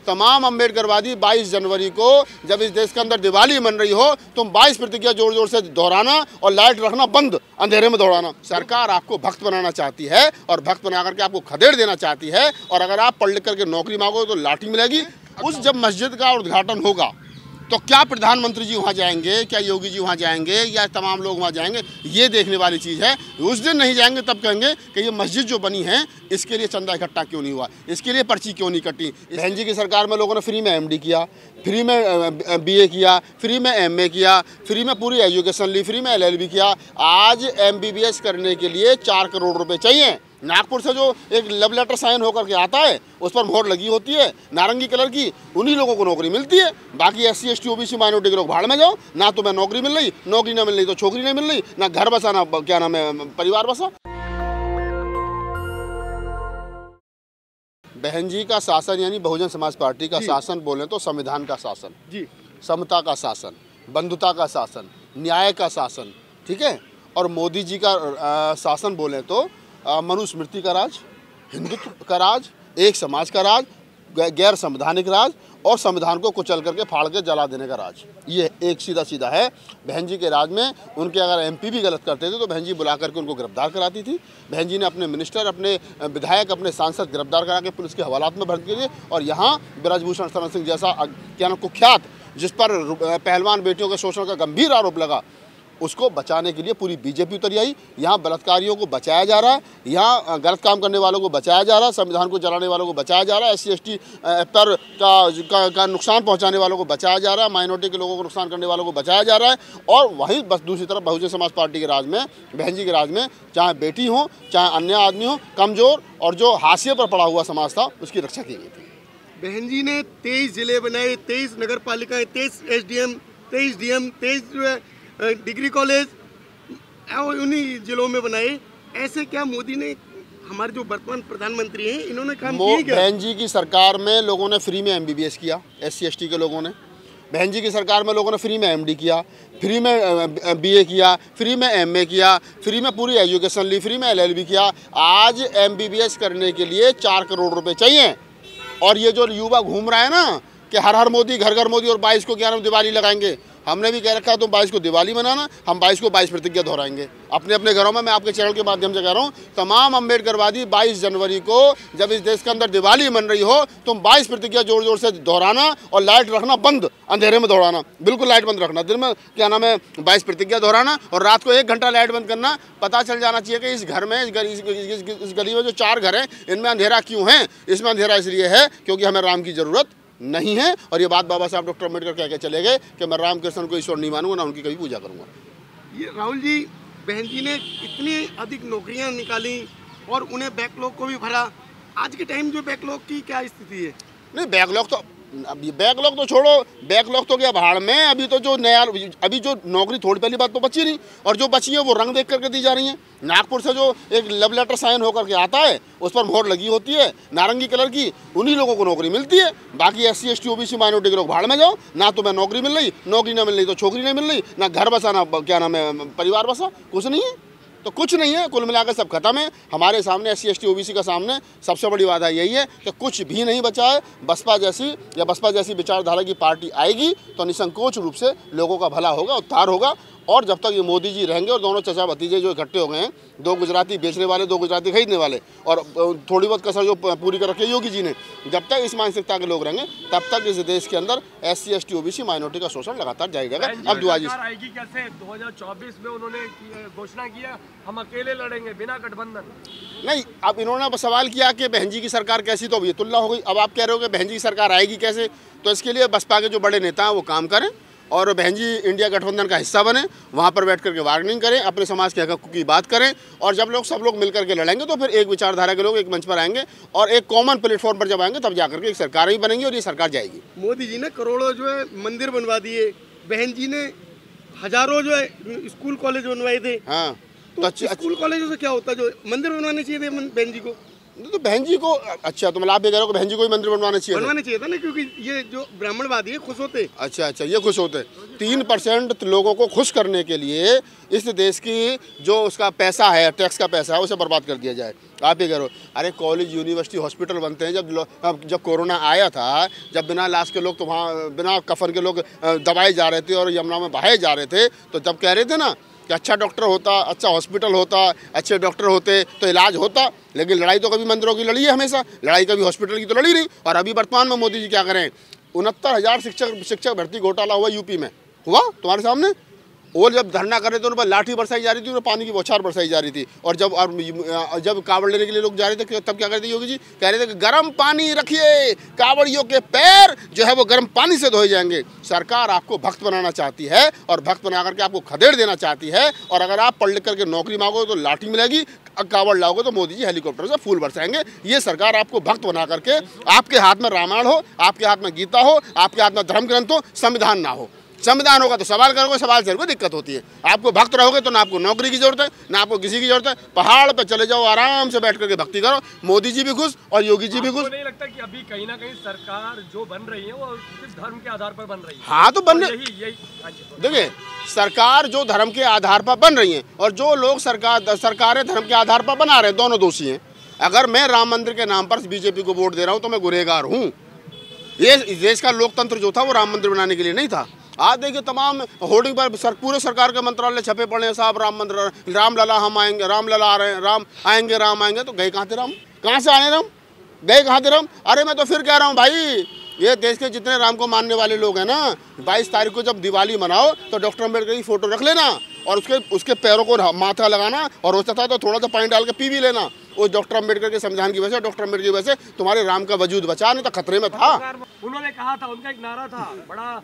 तमाम अम्बेडकरवादी 22 जनवरी को जब इस देश के अंदर दिवाली मन रही हो, तुम 22 प्रतिज्ञा जोर जोर से दोहराना और लाइट रखना बंद, अंधेरे में दौड़ाना। सरकार आपको भक्त बनाना चाहती है और भक्त बना करके आपको खदेड़ देना चाहती है। और अगर आप पढ़ लिख करके नौकरी मांगो तो लाठी मिलेगी। उस जब मस्जिद का उद्घाटन होगा तो क्या प्रधानमंत्री जी वहाँ जाएंगे, क्या योगी जी वहाँ जाएंगे, या तमाम लोग वहाँ जाएंगे, ये देखने वाली चीज़ है। उस दिन नहीं जाएंगे तब कहेंगे कि ये मस्जिद जो बनी है इसके लिए चंदा इकट्ठा क्यों नहीं हुआ, इसके लिए पर्ची क्यों नहीं कटी। बहन जी की सरकार में लोगों ने फ्री में MD किया, फ्री में BA किया, फ्री में MA किया, फ्री में पूरी एजुकेशन ली, फ्री में LLB किया। आज MBBS करने के लिए 4 करोड़ रुपये चाहिए। नागपुर से जो एक लव लेटर साइन होकर के आता है उस पर मोहर लगी होती है नारंगी कलर की, उन्हीं लोगों को नौकरी मिलती है। बाकी SC ST OBC माइनॉरिटी के लोग भाड़ में जाओ, ना तुम्हें नौकरी मिल रही, नौकरी ना मिल रही तो छोकरी नहीं मिल रही, ना घर बसा ना क्या नाम है परिवार बसा। बहन जी का शासन यानी बहुजन समाज पार्टी का शासन बोले तो संविधान का शासन जी, समता का शासन, बंधुता का शासन, न्याय का शासन, ठीक है। और मोदी जी का शासन बोले तो मनुस्मृति का राज, हिंदुत्व का राज, एक समाज का राज, गैर संवैधानिक राज और संविधान को कुचल करके फाड़ के जला देने का राज। ये एक सीधा सीधा है। बहन जी के राज में उनके अगर MP भी गलत करते थे तो बहन जी बुला करके उनको गिरफ्तार कराती थी। बहन जी ने अपने मिनिस्टर, अपने विधायक, अपने सांसद गिरफ्तार करा के पुलिस के हवालात में भर्ती किए। और यहाँ ब्रजभूषण शरण सिंह जैसा क्या नाम कुख्यात, जिस पर पहलवान बेटियों के शोषण का गंभीर आरोप लगा, उसको बचाने के लिए पूरी BJP उतरी आई। यहाँ बलात्कारियों को बचाया जा रहा है, यहाँ गलत काम करने वालों को बचाया जा रहा है, संविधान को जलाने वालों को बचाया जा रहा है, SC ST पर का नुकसान पहुँचाने वालों को बचाया जा रहा है, माइनॉरिटी के लोगों को नुकसान करने वालों को बचाया जा रहा है। और वहीं बस दूसरी तरफ बहुजन समाज पार्टी के राज में, बहन जी के राज में, चाहे बेटी हो चाहे अन्य आदमी हो, कमज़ोर और जो हाशिए पर पड़ा हुआ समाज था उसकी रक्षा की गई थी। बहन जी ने 23 जिले बनाए, 23 नगर पालिकाएँ, 23 SDM, 23 DM, 23 डिग्री कॉलेज उन्हीं जिलों में बनाए। ऐसे क्या मोदी ने, हमारे जो वर्तमान प्रधानमंत्री हैं, इन्होंने काम किया क्या? बहन जी की सरकार में लोगों ने फ्री में MBBS किया, SC ST के लोगों ने। बहन जी की सरकार में लोगों ने फ्री में MD किया, फ्री में BA किया, फ्री में MA किया, फ्री में पूरी एजुकेशन ली, फ्री में LLB किया। आज MBBS करने के लिए 4 करोड़ रुपये चाहिए। और ये जो युवा घूम रहा है ना कि हर हर मोदी, घर घर मोदी और 22 को क्या नाम दिवाली लगाएंगे, हमने भी कह रखा है तुम 22 को दिवाली मनाना, हम 22 को 22 प्रतिज्ञा दोहराएंगे अपने अपने घरों में। मैं आपके चैनल के माध्यम से कह रहा हूँ, तमाम अम्बेडकरवादी 22 जनवरी को जब इस देश के अंदर दिवाली मन रही हो, तुम 22 प्रतिज्ञा जोर जोर से दोहराना और लाइट रखना बंद, अंधेरे में दौड़ाना, बिल्कुल लाइट बंद रखना। दिन में क्या नाम है 22 प्रतिज्ञा दोहराना और रात को 1 घंटा लाइट बंद करना। पता चल जाना चाहिए कि इस घर में, इस गली में जो 4 घर हैं इनमें अंधेरा क्यों है। इसमें अंधेरा इसलिए है क्योंकि हमें राम की ज़रूरत नहीं है। और ये बात बाबा साहब डॉक्टर अम्बेडकर कह के चले गए कि मैं रामकृष्ण को ईश्वर नहीं मानूंगा, ना उनकी कभी पूजा करूंगा। ये राहुल जी, बहन जी ने इतनी अधिक नौकरियां निकाली और उन्हें बैकलॉग को भी भरा। आज के टाइम जो बैकलॉग की क्या स्थिति है? नहीं, बैकलॉग तो अभी, बैकलॉग तो छोड़ो, बैकलॉग तो क्या भाड़ में। अभी तो जो नया, अभी जो नौकरी, थोड़ी पहली बात तो बची नहीं, और जो बची है वो रंग देख करके दी जा रही है। नागपुर से जो एक लव लेटर साइन होकर के आता है उस पर मोहर लगी होती है नारंगी कलर की, उन्हीं लोगों को नौकरी मिलती है। बाकी SC ST OBC माइनॉरिटी के लोग भाड़ में जाओ, ना तुम्हें नौकरी मिल रही, नौकरी ना मिल रही तो छोकरी नहीं मिल रही, ना घर बसा ना क्या नाम है परिवार बसा, कुछ नहीं है। तो कुछ नहीं है, कुल मिलाकर सब खत्म है। हमारे सामने SC ST OBC का सामने सबसे बड़ी बात यही है कि कुछ भी नहीं बचा है। बसपा जैसी विचारधारा की पार्टी आएगी तो निसंकोच रूप से लोगों का भला होगा, उद्धार होगा। और जब तक ये मोदी जी रहेंगे और दोनों चचा भतीजे जो इकट्ठे हो गए हैं, 2 गुजराती बेचने वाले, 2 गुजराती खरीदने वाले, और थोड़ी बहुत कसर जो पूरी कर रखी है योगी जी ने, जब तक इस मानसिकता के लोग रहेंगे तब तक इस देश के अंदर SC ST OBC माइनॉरिटी का शोषण लगातार जारी रहेगा। अब दुआ जी आएगी कैसे? 2024 में उन्होंने घोषणा किया हम अकेले लड़ेंगे बिना गठबंधन। नहीं, अब इन्होंने सवाल किया कि बहन जी की सरकार कैसी, तो अब ये तुलना हो गई। अब आप कह रहे हो कि बहन जी की सरकार आएगी कैसे, तो इसके लिए बसपा के जो बड़े नेता हैं वो काम करें और बहन जी इंडिया गठबंधन का हिस्सा बने, वहाँ पर बैठ करके बार्गेनिंग करें, अपने समाज के हकों की बात करें। और जब सब लोग मिल करके लड़ेंगे तो फिर एक विचारधारा के लोग एक मंच पर आएंगे और एक कॉमन प्लेटफॉर्म पर जब आएंगे तब जाकर के एक सरकार ही बनेंगी और ये सरकार जाएगी। मोदी जी ने करोड़ों जो है मंदिर बनवा दिए, बहन जी ने हजारों जो है स्कूल कॉलेज बनवाए थे। हाँ, तो स्कूल कॉलेजों से क्या होता है? जो मंदिर बनवाने चाहिए थे बहन जी को। तो बहन जी को, अच्छा तो मतलब आप ये कह रहे हो कि बहन जी को ही मंदिर बनवाना चाहिए था ना, क्योंकि ये जो ब्राह्मणवादी है खुश होते। अच्छा, ये खुश होते। 3% लोगों को खुश करने के लिए इस देश की जो उसका पैसा है, टैक्स का पैसा है, उसे बर्बाद कर दिया जाए। आप ही करो। अरे कॉलेज, यूनिवर्सिटी, हॉस्पिटल बनते हैं। जब कोरोना आया था, जब बिना लाश के लोग तो वहाँ बिना कफन के लोग दबाए जा रहे थे और यमुना में बहाए जा रहे थे, तो जब कह रहे थे ना कि अच्छा डॉक्टर होता, अच्छा हॉस्पिटल होता, अच्छे डॉक्टर होते तो इलाज होता। लेकिन लड़ाई तो कभी मंदिरों की लड़ी है हमेशा, लड़ाई कभी हॉस्पिटल की तो लड़ी नहीं। और अभी वर्तमान में मोदी जी क्या करें, 69,000 शिक्षक भर्ती घोटाला हुआ यूपी में, हुआ तुम्हारे सामने। और जब धरना कर रहे थे उन पर लाठी बरसाई जा रही थी, उन पर पानी की बौछार बरसाई जा रही थी। और जब कावड़ लेने के लिए लोग जा रहे थे तब क्या करते योगी जी, कह रहे थे कि गर्म पानी रखिए, कावड़ियों के पैर जो है वो गर्म पानी से धोए जाएंगे। सरकार आपको भक्त बनाना चाहती है और भक्त बना करके आपको खदेड़ देना चाहती है। और अगर आप पढ़ लिख करके नौकरी मांगो तो लाठी मिलेगी, कावड़ लाओगे तो मोदी जी हेलीकॉप्टर से फूल बरसाएंगे। ये सरकार आपको भक्त बना करके, आपके हाथ में रामायण हो, आपके हाथ में गीता हो, आपके हाथ में धर्म ग्रंथ हो, संविधान ना हो। संविधान होगा तो सवाल करोगे, सवाल से दिक्कत होती है। आपको भक्त रहोगे तो ना आपको नौकरी की जरूरत है, ना आपको किसी की जरूरत है। पहाड़ पे चले जाओ, आराम से बैठ करके भक्ति करो। मोदी जी भी खुश और योगी जी भी खुश। नहीं लगता कि अभी कहीं ना कहीं सरकार जो बन रही है वो सिर्फ धर्म के आधार पर बन रही है? हाँ, तो बनने देखिए, सरकार जो धर्म के आधार पर बन रही है और जो लोग सरकारें धर्म के आधार पर बना रहे हैं, दोनों दोषी हैं। अगर मैं राम मंदिर के नाम पर बीजेपी को वोट दे रहा हूँ तो मैं गुनहगार हूँ। ये देश का लोकतंत्र जो था वो राम मंदिर बनाने के लिए नहीं था। आज देखिए तमाम होर्डिंग पर पूरे सरकार के मंत्रालय छपे पड़े हैं, साहब राम मंदिर, राम लला हम आएंगे, राम लला आ रहे हैं, राम आएंगे, राम आएंगे। तो गए कहाँ थे राम? कहाँ से आए राम? गए कहाँ थे राम? अरे मैं तो फिर कह रहा हूँ भाई, ये देश के जितने राम को मानने वाले लोग हैं ना, 22 तारीख को जब दिवाली मनाओ तो डॉक्टर अम्बेडकर की फोटो रख लेना और उसके पैरों को माथा लगाना, और हो सकता है तो थोड़ा सा पानी डाल के पी भी लेना। वो डॉक्टर अम्बेडकर के संविधान की वजह से, डॉक्टर अम्बेडकर की वजह से तुम्हारे राम का वजूद बचा, नहीं तो खतरे में था। उन्होंने कहा था, उनका एक नारा था, बड़ा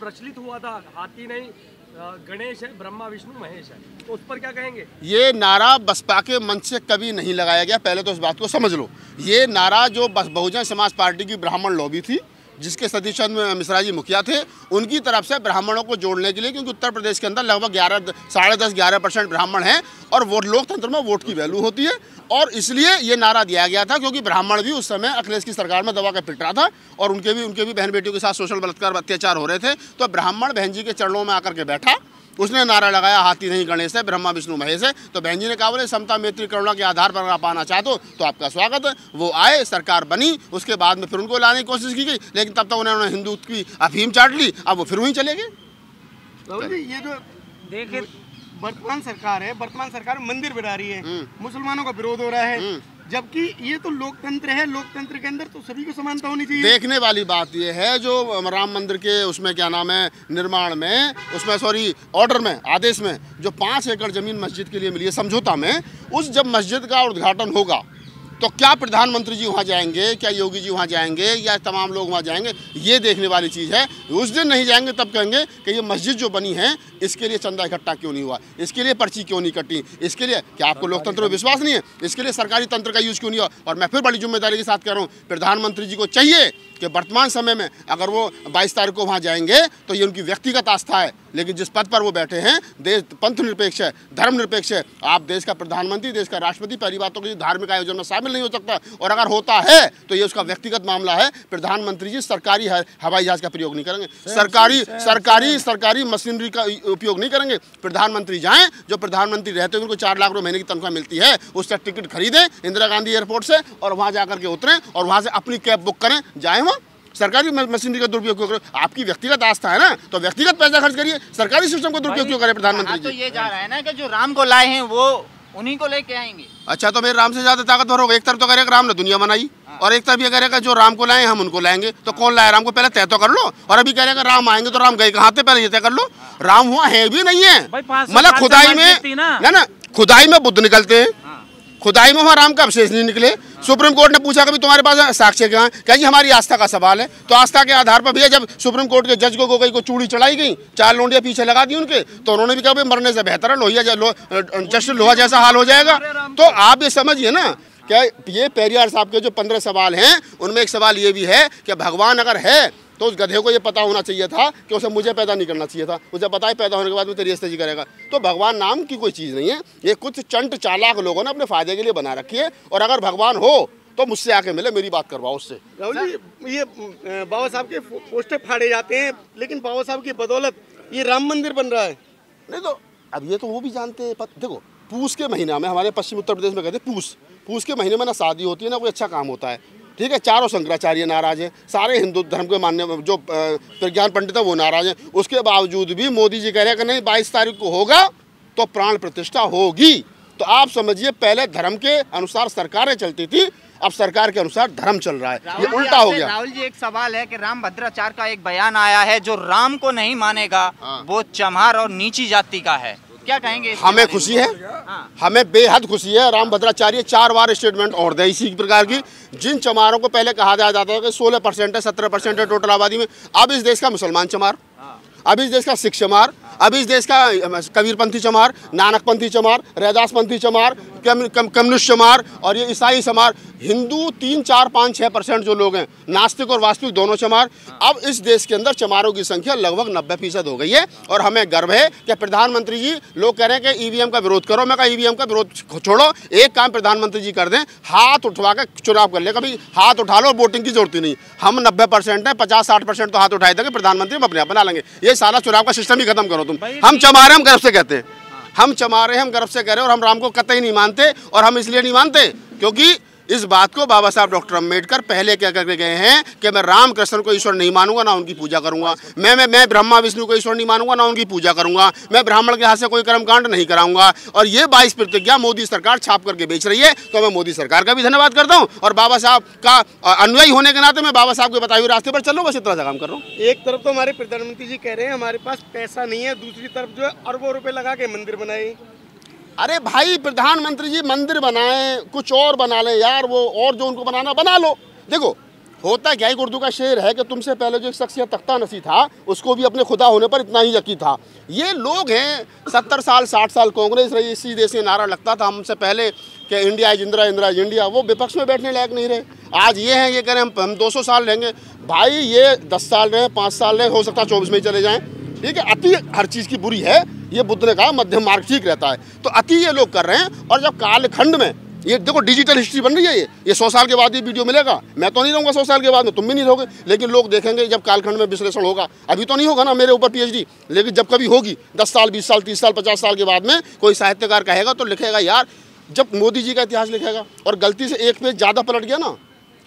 प्रचलित हुआ था, हाथी नहीं गणेश है, ब्रह्मा विष्णु महेश है। तो उस पर क्या कहेंगे? ये नारा बसपा के मंच से कभी नहीं लगाया गया, पहले तो इस बात को समझ लो। ये नारा जो बहुजन समाज पार्टी की ब्राह्मण लॉबी थी, जिसके सतीश चंद्र मिश्रा जी मुखिया थे, उनकी तरफ से ब्राह्मणों को जोड़ने के लिए, क्योंकि उत्तर प्रदेश के अंदर लगभग 10.5-11% ब्राह्मण हैं और वोट लोकतंत्र में वोट की वैल्यू होती है। और इसलिए ये नारा दिया गया था, क्योंकि ब्राह्मण भी उस समय अखिलेश की सरकार में दबा के पिट रहा था और उनके भी बहन बेटियों के साथ सोशल बलात्कार, अत्याचार हो रहे थे। तो ब्राह्मण बहन जी के चरणों में आकर के बैठा, उसने नारा लगाया, हाथी नहीं गणेश है, ब्रह्मा विष्णु महेश है। तो बहन जी ने कहा, बोले समता मैत्री करुणा के आधार पर आप आना चाहते हो तो आपका स्वागत है। वो आए, सरकार बनी, उसके बाद में फिर उनको लाने की कोशिश की गई, लेकिन तब तक उन्होंने हिंदुत्व की अफीम चाट ली। अब वो फिर वहीं चले गए। ये जो देखिए वर्तमान सरकार है, वर्तमान सरकार मंदिर बना रही है, मुसलमानों का विरोध हो रहा है, जबकि ये तो लोकतंत्र है। लोकतंत्र के अंदर तो सभी को समानता होनी चाहिए। देखने वाली बात ये है, जो राम मंदिर के उसमें क्या नाम है, निर्माण में, उसमें सॉरी ऑर्डर में, आदेश में जो 5 एकड़ जमीन मस्जिद के लिए मिली है समझौता में, उस जब मस्जिद का उद्घाटन होगा तो क्या प्रधानमंत्री जी वहाँ जाएंगे, क्या योगी जी वहाँ जाएंगे, या तमाम लोग वहाँ जाएंगे, ये देखने वाली चीज़ है। उस दिन नहीं जाएंगे तब कहेंगे कि ये मस्जिद जो बनी है इसके लिए चंदा इकट्ठा क्यों नहीं हुआ, इसके लिए पर्ची क्यों नहीं कटी, इसके लिए क्या आपको लोकतंत्र में विश्वास नहीं है, इसके लिए सरकारी तंत्र का यूज क्यों नहीं हुआ। और मैं फिर बड़ी जिम्मेदारी के साथ कह रहा हूँ, प्रधानमंत्री जी को चाहिए कि वर्तमान समय में अगर वो 22 तारीख को वहाँ जाएंगे तो ये उनकी व्यक्तिगत आस्था है, लेकिन जिस पद पर वो बैठे हैं, देश पंथ निरपेक्ष है, धर्म निरपेक्ष है। आप देश का प्रधानमंत्री, देश का राष्ट्रपति पहली बात तो किसी धार्मिक आयोजन में शामिल नहीं हो सकता, और अगर होता है तो ये उसका व्यक्तिगत मामला है। प्रधानमंत्री जी सरकारी हवाई जहाज का प्रयोग नहीं करेंगे, सरकारी मशीनरी का उपयोग नहीं करेंगे। प्रधानमंत्री जाएं, जो प्रधानमंत्री रहते हैं उनको 4 लाख रुपये महीने की तनख्वाह मिलती है, उससे टिकट खरीदें इंदिरा गांधी एयरपोर्ट से और वहाँ जाकर के उतरें और वहाँ से अपनी कैब बुक करें, जाएँ वहाँ। सरकारी मशीनरी का दुरुपयोग क्यों करो? आपकी व्यक्तिगत आस्था है ना, तो व्यक्तिगत पैसा खर्च करिए, सरकारी सिस्टम को दुरुपयोग क्यों करें प्रधानमंत्री जी? तो ये जा रहा है ना कि जो राम को लाए हैं वो उन्हीं को लेके आएंगे। अच्छा, तो मेरे राम से ज्यादा ताकतवर होगा। एक तरफ तो करेगा राम ने दुनिया बनाई, और एक तरफ ये करेगा जो राम को लाए हम उनको लाएंगे। तो कौन लाए राम को, पहले तय तो कर लो। और अभी करेगा राम आएंगे, तो राम गए कहाँ थे, पहले ये तय कर लो। राम हुआ है भी नहीं है, मतलब खुदाई में ना, खुदाई में बुद्ध निकलते हैं, खुदाई में वहाँ राम का अवशेष नहीं निकले। सुप्रीम कोर्ट ने पूछा कभी तुम्हारे पास साक्ष्य क्या है, क्या जी हमारी आस्था का सवाल है। तो आस्था के आधार पर भैया जब सुप्रीम कोर्ट के जज को गोगोई को चूड़ी चढ़ाई गई, 4 लोंडियां पीछे लगा दी उनके, तो उन्होंने भी कहा भाई मरने से बेहतर है जस्ट लोहा जैसा हाल हो जाएगा। तो आप ये समझिए ना, क्या ये पेरियार साहब के जो 15 सवाल हैं उनमें एक सवाल ये भी है कि भगवान अगर है तो उस गधे को ये पता होना चाहिए था कि उसे मुझे पैदा नहीं करना चाहिए था, उसे पता है पैदा होने के बाद में तेरी इस्तेजी करेगा। तो भगवान नाम की कोई चीज़ नहीं है, ये कुछ चंट चालाक लोगों ने अपने फायदे के लिए बना रखी है। और अगर भगवान हो तो मुझसे आके मिले, मेरी बात करवाओ उससे। राहुल जी, ये बाबा साहब के पोस्टर फाड़े जाते हैं, लेकिन बाबा साहब की बदौलत ये राम मंदिर बन रहा है। नहीं तो अब ये तो वो भी जानते हैं। देखो पूस के महीना में हमारे पश्चिम उत्तर प्रदेश में कहते हैं पूस के महीने में ना शादी होती है ना कोई अच्छा काम होता है, ठीक है। चारों शंकराचार्य नाराज हैं, सारे हिंदू धर्म के मान्य जो प्रज्ञान पंडित है वो नाराज हैं। उसके बावजूद भी मोदी जी कह रहे हैं कि नहीं 22 तारीख को होगा तो प्राण प्रतिष्ठा होगी। तो आप समझिए पहले धर्म के अनुसार सरकारें चलती थी, अब सरकार के अनुसार धर्म चल रहा है, ये उल्टा हो गया। राहुल जी एक सवाल है कि राम भद्राचार्य का एक बयान आया है, जो राम को नहीं मानेगा वो चमार और नीची जाति का है, क्या कहेंगे? हमें खुशी है, हमें बेहद खुशी है। राम भद्राचार्य 4 बार स्टेटमेंट और दे इसी प्रकार की। जिन चमारों को पहले कहा जाता था कि 16% है 17% है टोटल आबादी में, अब इस देश का मुसलमान चमार, अब इस देश का सिख चमार, अब इस देश का कबीरपंथी चमार, नानकपंथी चमार, रैदासपंथी चमार, कम्युनिस्ट चमार और ये ईसाई चमार, हिंदू 3, 4, 5, 6% जो लोग हैं, नास्तिक और वास्तविक दोनों चमार। अब इस देश के अंदर चमारों की संख्या लगभग 90% हो गई है और हमें गर्व है कि प्रधानमंत्री जी, लोग कह रहे हैं कि ईवीएम का विरोध करो, मैं कहा ईवीएम का विरोध छोड़ो, एक काम प्रधानमंत्री जी कर दें, हाथ उठवा कर चुनाव कर ले, कभी हाथ उठा लो, वोटिंग की जरूरत ही नहीं। हम 90% है, 50-60% तो हाथ उठाए थे कि प्रधानमंत्री हम अपने आप बना लेंगे। ये सारा चुनाव का सिस्टम ही खत्म करो तुम। हम चमारे, हम गर्व से कहते हैं, हम चमारे, हम गर्व से कह रहे हैं। और हम राम को कतई नहीं मानते, और हम इसलिए नहीं मानते क्योंकि इस बात को बाबा साहब डॉक्टर अम्बेडकर पहले क्या करके गए हैं कि मैं राम कृष्ण को ईश्वर नहीं मानूंगा, ना उनकी पूजा करूंगा। मैं ब्रह्मा विष्णु को ईश्वर नहीं मानूंगा, ना उनकी पूजा करूंगा। मैं ब्राह्मण के हाथ से कोई कर्मकांड नहीं कराऊंगा। और ये 22 प्रतिज्ञा मोदी सरकार छाप करके बेच रही है, तो मैं मोदी सरकार का भी धन्यवाद करता हूँ और बाबा साहब का अनुयायी होने के नाते मैं बाबा साहब के बताए हुए रास्ते पर चल रहा हूँ, बस इतना सा काम कर रहा हूँ। एक तरफ तो हमारे प्रधानमंत्री जी कह रहे हैं हमारे पास पैसा नहीं है, दूसरी तरफ जो है अरबों रुपए लगा के मंदिर बनाए। अरे भाई प्रधानमंत्री जी मंदिर बनाएं, कुछ और बना लें यार, वो और जो उनको बनाना बना लो। देखो होता क्या है, उर्दू का शेर है कि तुमसे पहले जो एक शख्सियत तख्ता नसी था उसको भी अपने खुदा होने पर इतना ही यकीन था। ये लोग हैं 70 साल 60 साल कांग्रेस रही, इसी देश में नारा लगता था हमसे पहले कि India is Indira, Indira is India. वो विपक्ष में बैठने लायक नहीं रहे। आज ये हैं, ये कह रहे हैं हम 200 साल रहेंगे। भाई ये 10 साल रहे, 5 साल रहे, हो सकता है 24 में ही चले जाएँ, ठीक है। अति हर चीज़ की बुरी है, ये बुद्ध ने कहा मध्यम मार्ग ठीक रहता है। तो अति ये लोग कर रहे हैं। और जब कालखंड में ये देखो डिजिटल हिस्ट्री बन रही है, ये 100 साल के बाद ये वीडियो मिलेगा। मैं तो नहीं रहूँगा 100 साल के बाद में, तुम भी नहीं रहोगे, लेकिन लोग देखेंगे जब कालखंड में विश्लेषण होगा। अभी तो नहीं होगा ना मेरे ऊपर PhD, लेकिन जब कभी होगी 10 साल 20 साल 30 साल 50 साल के बाद में कोई साहित्यकार कहेगा तो लिखेगा यार, जब मोदी जी का इतिहास लिखेगा और गलती से एक पेज ज़्यादा पलट गया ना,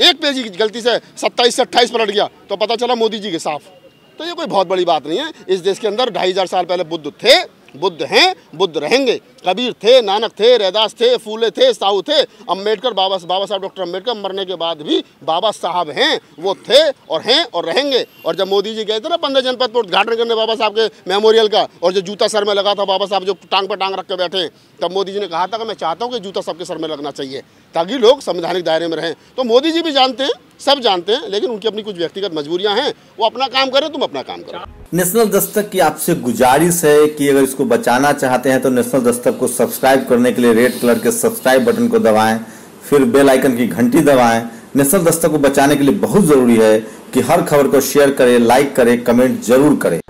एक पेज ही गलती से 27 से 28 पलट गया तो पता चला मोदी जी के साफ। तो ये कोई बहुत बड़ी बात नहीं है। इस देश के अंदर 2500 साल पहले बुद्ध थे, बुद्ध हैं, बुद्ध रहेंगे। कबीर थे, नानक थे, रैदास थे, फूले थे, साहू थे, अम्बेडकर, बाबा साहब डॉक्टर अम्बेडकर मरने के बाद भी बाबा साहब हैं, वो थे और हैं और रहेंगे। और जब मोदी जी गए थे ना 15 जनपद पर उद्घाटन करने बाबा साहब के मेमोरियल का, और जो जूता सर में लगा था बाबा साहब जो टांग पर टांग रख के बैठे, तब मोदी जी ने कहा था कि मैं चाहता हूँ कि जूता सबके सर में लगना चाहिए ताकि लोग संवैधानिक दायरे में रहें। तो मोदी जी भी जानते हैं, सब जानते हैं, लेकिन उनकी अपनी कुछ व्यक्तिगत मजबूरियां हैं, वो अपना काम करें, तुम अपना काम करो। नेशनल दस्तक की आपसे गुजारिश है कि अगर इसको बचाना चाहते हैं तो नेशनल दस्तक को सब्सक्राइब करने के लिए रेड कलर के सब्सक्राइब बटन को दबाएं, फिर बेल आइकन की घंटी दबाएं। नेशनल दस्तक को बचाने के लिए बहुत जरूरी है कि हर खबर को शेयर करें, लाइक करें, कमेंट जरूर करें।